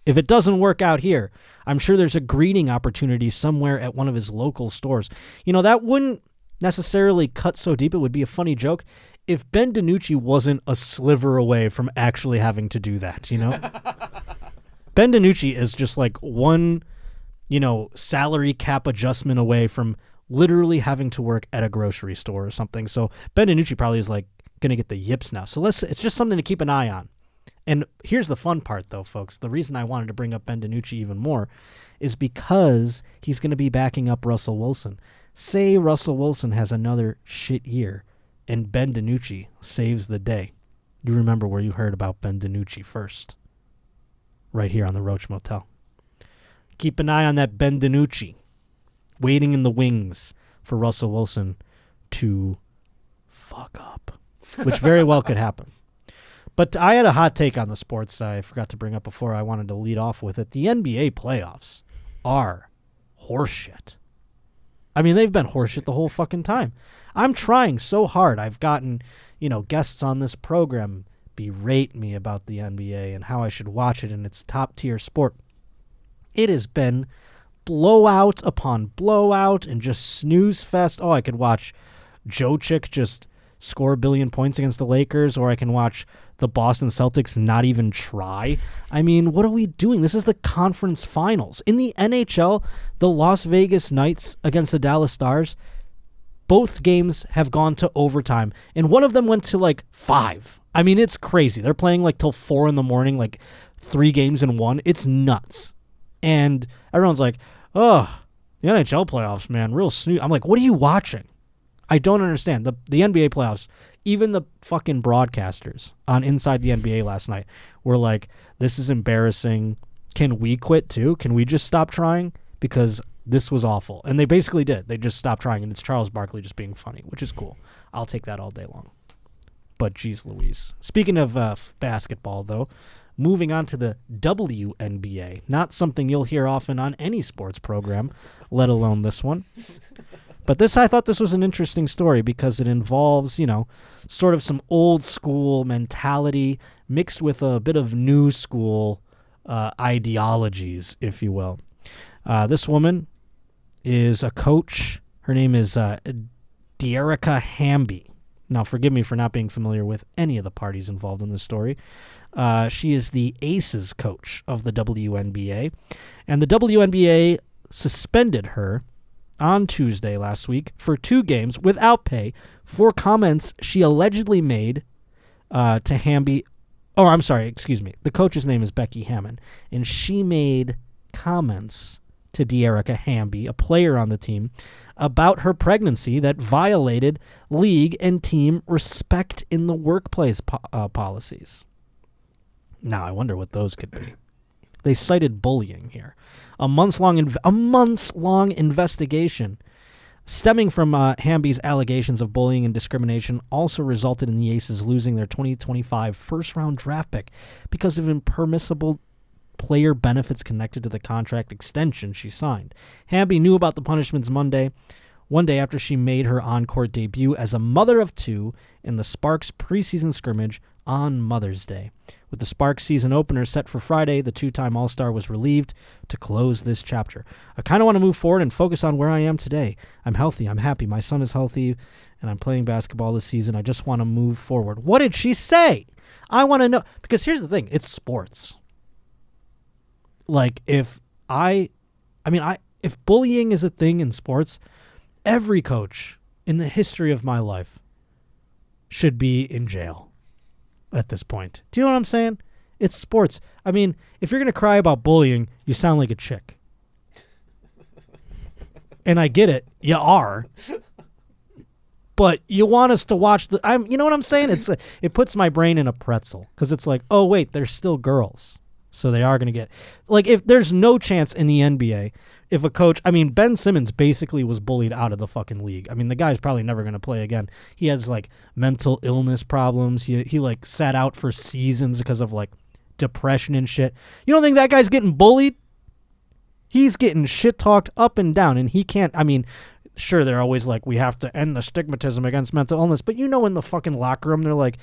If it doesn't work out here, I'm sure there's a greeting opportunity somewhere at one of his local stores. That wouldn't necessarily cut so deep. It would be a funny joke if Ben DiNucci wasn't a sliver away from actually having to do that, Ben DiNucci is just like one, salary cap adjustment away from literally having to work at a grocery store or something. So Ben DiNucci probably is like going to get the yips now. So it's just something to keep an eye on. And here's the fun part, though, folks. The reason I wanted to bring up Ben DiNucci even more is because he's going to be backing up Russell Wilson. Say Russell Wilson has another shit year, and Ben DiNucci saves the day. You remember where you heard about Ben DiNucci first. Right here on the Roach Motel. Keep an eye on that Ben DiNucci, waiting in the wings for Russell Wilson to fuck up, which very well could happen. But I had a hot take on the sports I forgot to bring up before. I wanted to lead off with it. The NBA playoffs are horseshit. I mean, they've been horseshit the whole fucking time. I'm trying so hard. I've gotten, guests on this program berate me about the NBA and how I should watch it and its top-tier sport. It has been blowout upon blowout and just snooze fest. Oh, I could watch Jokic just score a billion points against the Lakers, or I can watch the Boston Celtics not even try. I mean, what are we doing? This is the conference finals. In the NHL, the Las Vegas Knights against the Dallas Stars, both games have gone to overtime, and one of them went to like 5. I mean, it's crazy. They're playing like till 4 a.m, like 3 games in one. It's nuts. And everyone's like, oh, the NHL playoffs, man, real snooze. I'm like, what are you watching? I don't understand. The NBA playoffs, even the fucking broadcasters on Inside the NBA last night were like, this is embarrassing. Can we quit too? Can we just stop trying? Because this was awful. And they basically did. They just stopped trying, and it's Charles Barkley just being funny, which is cool. I'll take that all day long. But geez Louise. Speaking of basketball, though, moving on to the WNBA. Not something you'll hear often on any sports program, let alone this one. But I thought this was an interesting story because it involves, sort of some old school mentality mixed with a bit of new school ideologies, if you will. This woman is a coach. Her name is De'Erica Hamby. Now, forgive me for not being familiar with any of the parties involved in this story. She is the Aces coach of the WNBA, and the WNBA suspended her on Tuesday last week for 2 games without pay for comments she allegedly made to Hamby. Oh, I'm sorry, excuse me. The coach's name is Becky Hammond, and she made comments to De'Erica Hamby, a player on the team, about her pregnancy that violated league and team respect in the workplace policies. Now, I wonder what those could be. They cited bullying here. A months-long investigation stemming from Hamby's allegations of bullying and discrimination also resulted in the Aces losing their 2025 first-round draft pick because of impermissible player benefits connected to the contract extension she signed. Hamby knew about the punishments one day after she made her on-court debut as a mother of 2 in the Sparks preseason scrimmage on Mother's Day. With the Sparks season opener set for Friday, the 2-time All-Star was relieved to close this chapter. I kind of want to move forward and focus on where I am today. I'm healthy. I'm happy. My son is healthy, and I'm playing basketball this season. I just want to move forward. What did she say? I want to know. Because here's the thing. It's sports. Like, if bullying is a thing in sports, every coach in the history of my life should be in jail at this point. Do you know what I'm saying? It's sports. I mean, if you're going to cry about bullying, you sound like a chick. And I get it. You are. But you want us to watch you know what I'm saying? It puts my brain in a pretzel because it's like, oh, wait, they're still girls. So they are going to get, like, if there's no chance in the NBA, if a coach, Ben Simmons basically was bullied out of the fucking league. I mean, the guy's probably never going to play again. He has, like, mental illness problems. He like, sat out for seasons because of, like, depression and shit. You don't think that guy's getting bullied? He's getting shit-talked up and down, and he can't, sure, they're always like, we have to end the stigmatism against mental illness, but in the fucking locker room, they're like,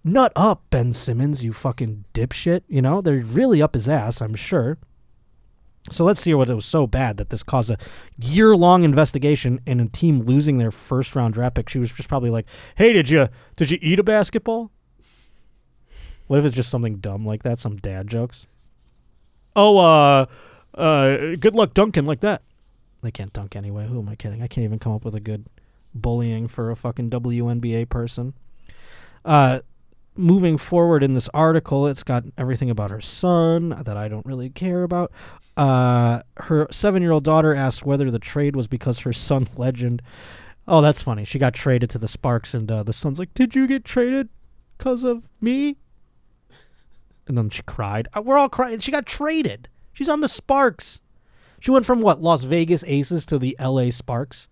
nut up, Ben Simmons, you fucking dipshit. They're really up his ass, I'm sure. So let's see what it was so bad that this caused a year-long investigation and a team losing their first-round draft pick. She was just probably like, hey, did you eat a basketball? What if it's just something dumb like that, some dad jokes? Oh, good luck dunking like that. They can't dunk anyway. Who am I kidding? I can't even come up with a good bullying for a fucking WNBA person. Moving forward in this article, it's got everything about her son that I don't really care about. Her 7-year-old daughter asked whether the trade was because her son Legend. Oh, that's funny. She got traded to the Sparks, and the son's like, did you get traded because of me? And then she cried. We're all crying. She got traded. She's on the Sparks. She went from, Las Vegas Aces to the L.A. Sparks.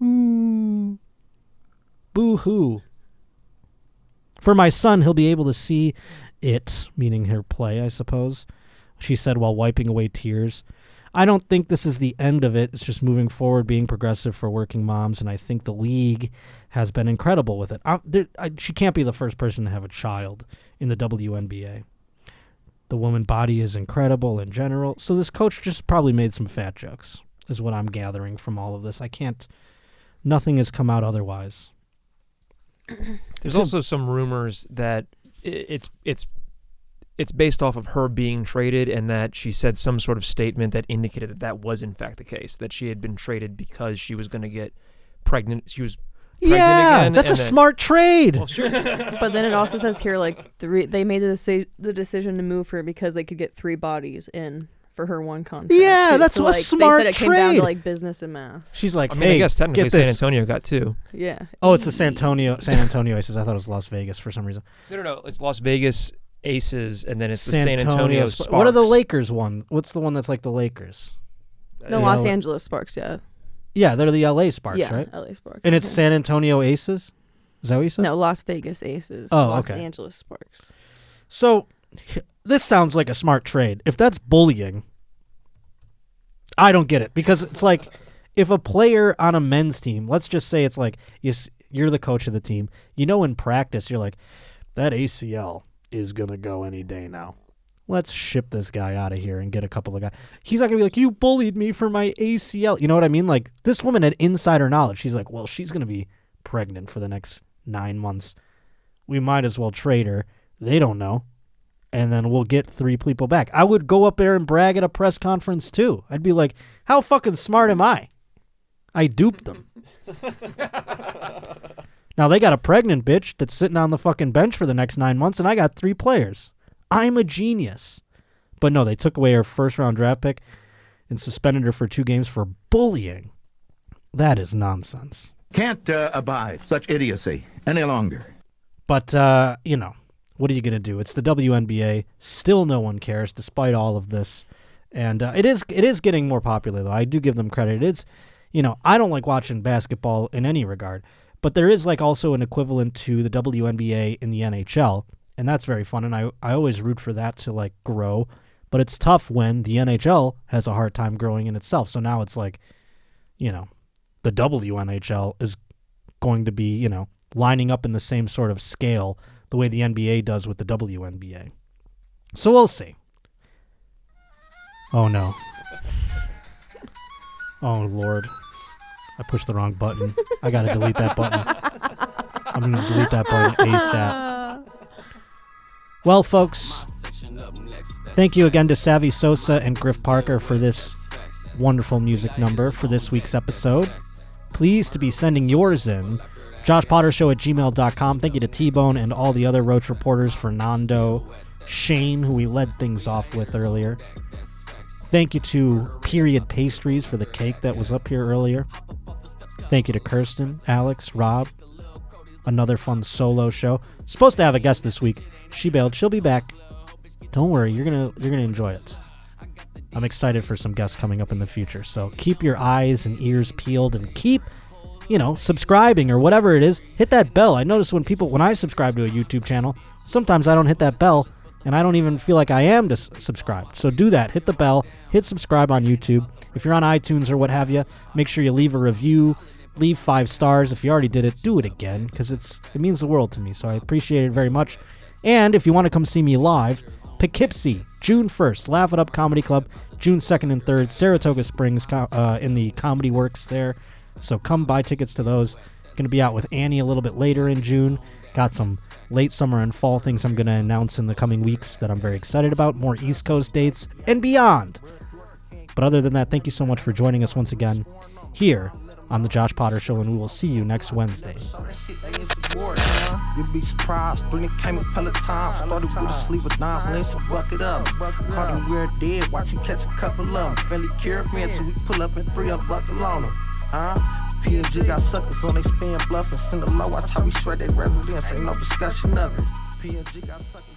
Ooh. Boo-hoo. For my son, he'll be able to see it, meaning her play, I suppose, she said while wiping away tears. I don't think this is the end of it. It's just moving forward, being progressive for working moms, and I think the league has been incredible with it. She can't be the first person to have a child in the WNBA. The woman body is incredible in general, so this coach just probably made some fat jokes, is what I'm gathering from all of this. Nothing has come out otherwise. There's also some rumors that it's based off of her being traded, and that she said some sort of statement that indicated that was in fact the case, that she had been traded because she was going to get pregnant. She was pregnant again. That's a smart trade. Well, sure. But then it also says here, like, they made the decision to move her because they could get 3 bodies in for her one contract. Yeah, that's a smart they said it trade. came down to, like, business and math. She's like, I mean, hey, I guess technically get San this. Antonio got 2. Yeah. Oh, it's the San Antonio Aces. I thought it was Las Vegas for some reason. No. It's Las Vegas Aces, and then it's the San Antonio Sparks. What are the Lakers one? What's the one that's like the Lakers? No, Los Angeles Sparks, yeah. Yeah, they're the LA Sparks, Yeah, right? LA Sparks. And it's San Antonio Aces? Is that what you said? No, Las Vegas Aces. Oh, Los okay. Angeles Sparks. So, this sounds like a smart trade. If that's bullying, I don't get it. Because it's like, if a player on a men's team, let's just say it's like, you're the coach of the team. You know, in practice, you're like, that ACL is going to go any day now. Let's ship this guy out of here and get a couple of guys. He's not going to be like, you bullied me for my ACL. You know what I mean? Like, this woman had insider knowledge. She's like, well, she's going to be pregnant for the next 9 months. We might as well trade her. They don't know. And then we'll get 3 people back. I would go up there and brag at a press conference, too. I'd be like, how fucking smart am I? I duped them. Now, they got a pregnant bitch that's sitting on the fucking bench for the next 9 months, and I got 3 players. I'm a genius. But no, they took away her first-round draft pick and suspended her for 2 games for bullying. That is nonsense. Can't abide such idiocy any longer. But, you know, what are you going to do? It's the WNBA. Still no one cares despite all of this. And it is getting more popular, though. I do give them credit. It's, you know, I don't like watching basketball in any regard. But there is, like, also an equivalent to the WNBA in the NHL. And that's very fun, and I always root for that to, like, grow. But it's tough when the NHL has a hard time growing in itself. So now it's like, you know, the WNHL is going to be, you know, lining up in the same sort of scale the way the NBA does with the WNBA. So we'll see. Oh, no. Oh, Lord. I pushed the wrong button. I got to delete that button. I'm going to delete that button ASAP. Well, folks, thank you again to Savvy Sossa and Griff Parker for this wonderful music number for this week's episode. Please to be sending yours in. joshpottershow@gmail.com. Thank you to T-Bone and all the other Roach Reporters, Fernando, Shane, who we led things off with earlier. Thank you to Pastries for the cake that was up here earlier. Thank you to Kirsten, Alex, Rob. Another fun solo show. Supposed to have a guest this week. She bailed. She'll be back. Don't worry, you're gonna enjoy it. I'm excited for some guests coming up in the future. So keep your eyes and ears peeled and keep, you know, subscribing or whatever it is. Hit that bell. I notice when I subscribe to a YouTube channel, sometimes I don't hit that bell and I don't even feel like I am subscribed. So do that. Hit the bell. Hit subscribe on YouTube. If you're on iTunes or what have you, make sure you leave a review. Leave 5 stars. If you already did it, do it again because it means the world to me. So I appreciate it very much. And if you want to come see me live, Poughkeepsie, June 1st, Laugh It Up Comedy Club, June 2nd and 3rd, Saratoga Springs in the Comedy Works there. So come buy tickets to those. Going to be out with Annie a little bit later in June. Got some late summer and fall things I'm going to announce in the coming weeks that I'm very excited about. More East Coast dates and beyond. But other than that, thank you so much for joining us once again here on the Josh Potter Show, and we will see you next Wednesday. You'd be surprised when it came a Peloton. Started with a sleeve of dimes, and then buck it up. Caught him where dead, watch him catch a couple of them. Fairly cured me until we pull up and 3 up buckle on them. P&G got suckers on they spin bluff and send them low. Watch how we shred their residence, ain't no discussion of it. P&G got suckers.